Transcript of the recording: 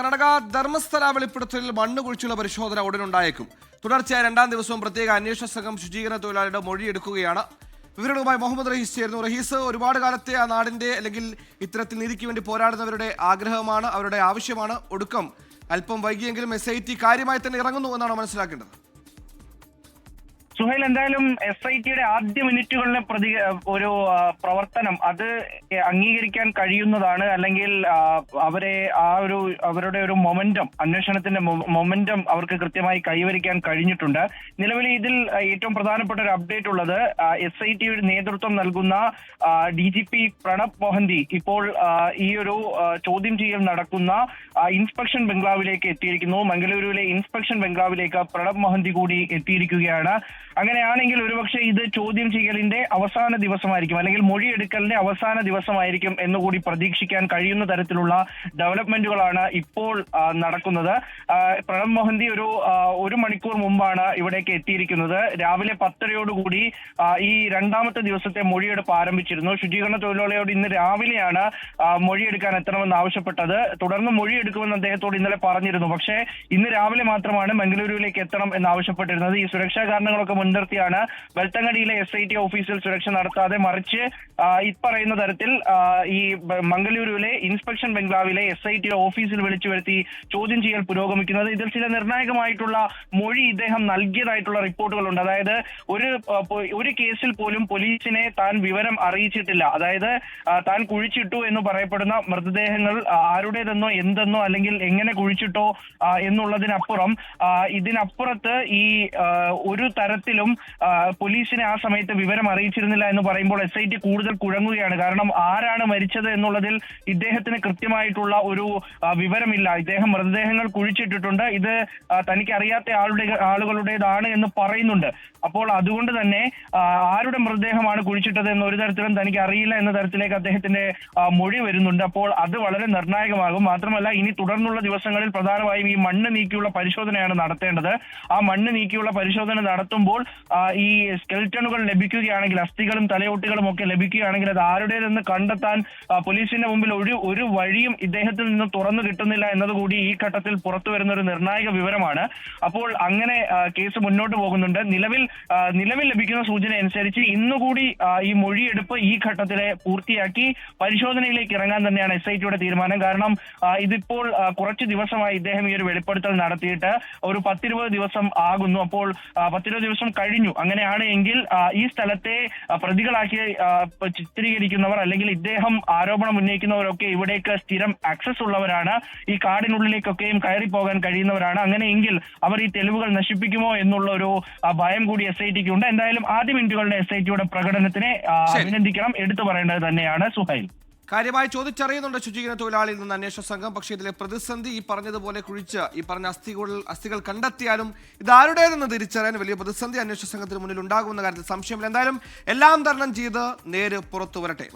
കർണാടക ധർമ്മസ്ഥല വെളിപ്പെടുത്തലിൽ മണ്ണ് കുഴിച്ചുള്ള പരിശോധന ഉടനുണ്ടായേക്കും. തുടർച്ചയായ രണ്ടാം ദിവസവും പ്രത്യേക അന്വേഷണ സംഘം ശുചീകരണ തൊഴിലാളിയുടെ മൊഴിയെടുക്കുകയാണ്. വിവരങ്ങളുമായി മുഹമ്മദ് റഹീസ് ചേരുന്നു. റഹീസ്, ഒരുപാട് കാലത്തെ ആ നാടിന്റെ അല്ലെങ്കിൽ ഇത്തരത്തിൽ നീതിക്ക് വേണ്ടി പോരാടുന്നവരുടെ ആഗ്രഹമാണ്, അവരുടെ ആവശ്യമാണ്. ഒടുക്കം അല്പം വൈകിയെങ്കിലും SIT കാര്യമായി തന്നെ ഇറങ്ങുന്നു എന്നാണ് മനസ്സിലാക്കേണ്ടത്. സുഹൈൽ, എന്തായാലും SITയുടെ ആദ്യ മിനിറ്റുകളിലെ ഒരു പ്രവർത്തനം അത് അംഗീകരിക്കാൻ കഴിയുന്നതാണ്. അല്ലെങ്കിൽ അവരുടെ ഒരു മൊമെന്റം, അന്വേഷണത്തിന്റെ മൊമെന്റം അവർക്ക് കൃത്യമായി കൈവരിക്കാൻ കഴിഞ്ഞിട്ടുണ്ട്. നിലവിൽ ഇതിൽ ഏറ്റവും പ്രധാനപ്പെട്ട ഒരു അപ്ഡേറ്റ് ഉള്ളത് SITയുടെ നേതൃത്വം നൽകുന്ന DGP പ്രണബ് മൊഹന്തി ഇപ്പോൾ ഈ ഒരു ചോദ്യം ചെയ്യൽ നടക്കുന്ന ഇൻസ്പെക്ഷൻ ബംഗ്ലാവിലേക്ക് എത്തിയിരിക്കുന്നു. മംഗളൂരുവിലെ ഇൻസ്പെക്ഷൻ ബംഗ്ലാവിലേക്ക് പ്രണബ് മൊഹന്തി കൂടി എത്തിയിരിക്കുകയാണ്. അങ്ങനെയാണെങ്കിൽ ഒരുപക്ഷെ ഇത് ചോദ്യം ചെയ്യലിന്റെ അവസാന ദിവസമായിരിക്കും, അല്ലെങ്കിൽ മൊഴിയെടുക്കലിന്റെ അവസാന ദിവസമായിരിക്കും എന്നുകൂടി പ്രതീക്ഷിക്കാൻ കഴിയുന്ന തരത്തിലുള്ള ഡെവലപ്മെന്റുകളാണ് ഇപ്പോൾ നടക്കുന്നത്. പ്രണബ് മൊഹന്തി ഒരു മണിക്കൂർ മുമ്പാണ് ഇവിടേക്ക് എത്തിയിരിക്കുന്നത്. രാവിലെ 10:30യോടുകൂടി ഈ രണ്ടാമത്തെ ദിവസത്തെ മൊഴിയെടുപ്പ് ആരംഭിച്ചിരുന്നു. ശുചീകരണ തൊഴിലാളിയോട് ഇന്ന് രാവിലെയാണ് മൊഴിയെടുക്കാൻ എത്തണമെന്ന് ആവശ്യപ്പെട്ടത്. തുടർന്ന് മൊഴിയെടുക്കുമെന്ന് അദ്ദേഹത്തോട് ഇന്നലെ പറഞ്ഞിരുന്നു. പക്ഷേ ഇന്ന് രാവിലെ മാത്രമാണ് മംഗളൂരുവിലേക്ക് എത്തണം എന്ന് ആവശ്യപ്പെട്ടിരുന്നത്. ഈ സുരക്ഷാ കാരണങ്ങളൊക്കെ മുൻനിർത്തിയാണ് ബെൽത്തങ്ങടിയിലെ SIT ഓഫീസിൽ സുരക്ഷ നടത്താതെ മറിച്ച് ഇപ്പറയുന്ന തരത്തിൽ ഈ മംഗളൂരുവിലെ ഇൻസ്പെക്ഷൻ ബംഗ്ലാവിലെ SITയുടെ ഓഫീസിൽ വിളിച്ചു വരുത്തി ചോദ്യം ചെയ്യൽ പുരോഗമിക്കുന്നത്. ഇതിൽ ചില നിർണായകമായിട്ടുള്ള മൊഴി ഇദ്ദേഹം നൽകിയതായിട്ടുള്ള റിപ്പോർട്ടുകളുണ്ട്. അതായത് ഒരു കേസിൽ പോലും പോലീസിനെ താൻ വിവരം അറിയിച്ചിട്ടില്ല. അതായത് താൻ കുഴിച്ചിട്ടു എന്ന് പറയപ്പെടുന്ന മൃതദേഹങ്ങൾ ആരുടേതെന്നോ എന്തെന്നോ അല്ലെങ്കിൽ എങ്ങനെ കുഴിച്ചിട്ടോ എന്നുള്ളതിനപ്പുറം ഇതിനപ്പുറത്ത് ഈ ഒരു തരത്തിലും പോലീസിനെ ആ സമയത്ത് വിവരം അറിയിച്ചിരുന്നില്ല എന്ന് പറയുമ്പോൾ SIT കൂടുതൽ കുഴങ്ങുകയാണ്. കാരണം ആരാണ് മരിച്ചത് എന്നുള്ളതിൽ ഇദ്ദേഹത്തിന് കൃത്യമായിട്ടുള്ള ഒരു വിവരമില്ല. ഇദ്ദേഹം മൃതദേഹങ്ങൾ കുഴിച്ചിട്ടിട്ടുണ്ട്, ഇത് തനിക്ക് അറിയാത്ത ആളുകളുടേതാണ് എന്ന് പറയുന്നുണ്ട്. അപ്പോൾ അതുകൊണ്ട് തന്നെ ആരുടെ മൃതദേഹമാണ് കുഴിച്ചിട്ടത് എന്ന് ഒരു തരത്തിലും തനിക്ക് അറിയില്ല എന്ന തരത്തിലേക്ക് അദ്ദേഹത്തിന്റെ മൊഴി വരുന്നുണ്ട്. അപ്പോൾ അത് വളരെ നിർണായകമാകും. മാത്രമല്ല, ഇനി തുടർന്നുള്ള ദിവസങ്ങളിൽ പ്രധാനമായും ഈ മണ്ണ് നീക്കിയുള്ള പരിശോധനയാണ് നടത്തേണ്ടത്. ആ മണ്ണ് നീക്കിയുള്ള പരിശോധന നടത്തുമ്പോൾ ഈ സ്കെൽറ്റണുകൾ ലഭിക്കുകയാണെങ്കിൽ, അസ്ഥികളും തലയോട്ടികളും ഒക്കെ ലഭിക്കുകയാണെങ്കിൽ അത് ആരുടേതെന്ന് കണ്ടെത്താൻ പോലീസിന്റെ മുമ്പിൽ ഒരു വഴിയും ഇദ്ദേഹത്തിൽ നിന്ന് തുറന്നു കിട്ടുന്നില്ല എന്നതുകൂടി ഈ ഘട്ടത്തിൽ പുറത്തു വരുന്ന ഒരു നിർണായക വിവരമാണ്. അപ്പോൾ അങ്ങനെ കേസ് മുന്നോട്ട് പോകുന്നുണ്ട്. നിലവിൽ ലഭിക്കുന്ന സൂചന അനുസരിച്ച് ഇന്നുകൂടി ഈ മൊഴിയെടുപ്പ് ഈ ഘട്ടത്തിലെ പൂർത്തിയാക്കി പരിശോധനയിലേക്ക് ഇറങ്ങാൻ തന്നെയാണ് SITയുടെ തീരുമാനം. കാരണം ഇതിപ്പോൾ കുറച്ച് ദിവസമായി ഇദ്ദേഹം ഈ ഒരു വെളിപ്പെടുത്തൽ നടത്തിയിട്ട് ഒരു 10-20 ദിവസം ആകുന്നു. അപ്പോൾ 10-20 ദിവസം കഴിഞ്ഞു. അങ്ങനെയാണ് എങ്കിൽ ഈ സ്ഥലത്തെ പ്രതികളാക്കി ചിത്രീകരിക്കുന്നവർ അല്ലെങ്കിൽ ഇദ്ദേഹം ആരോപണം ഉന്നയിക്കുന്നവരൊക്കെ ഇവിടേക്ക് സ്ഥിരം ആക്സസ് ഉള്ളവരാണ്, ഈ കാടിനുള്ളിലേക്കൊക്കെയും കയറി പോകാൻ കഴിയുന്നവരാണ്. അങ്ങനെയെങ്കിൽ അവർ ഈ തെളിവുകൾ നശിപ്പിക്കുമോ എന്നുള്ള ഒരു ഭയം കൂടി SITക്ക് ഉണ്ട്. എന്തായാലും ആദ്യ മിനിറ്റുകളുടെ SITയുടെ പ്രകടനത്തിനെ അഭിനന്ദിക്കണം, എടുത്തു പറയേണ്ടത് തന്നെയാണ്. സുഹൈൽ, കാര്യമായി ചോദിച്ചറിയുന്നുണ്ട് ശുചീകരണ തൊഴിലാളിയിൽ നിന്ന് അന്വേഷണ സംഘം. പക്ഷേ ഇതിലെ പ്രതിസന്ധി ഈ പറഞ്ഞതുപോലെ കുഴിച്ച് ഈ പറഞ്ഞ അസ്ഥികൾ കണ്ടെത്തിയാലും ഇതാരുടേതെന്ന് തിരിച്ചറിയാൻ വലിയ പ്രതിസന്ധി അന്വേഷണ സംഘത്തിന് മുന്നിൽ ഉണ്ടാകുമെന്ന കാര്യത്തിൽ സംശയമില്ല. എന്തായാലും എല്ലാം തരണം ചെയ്ത് നേര് പുറത്തു വരട്ടെ.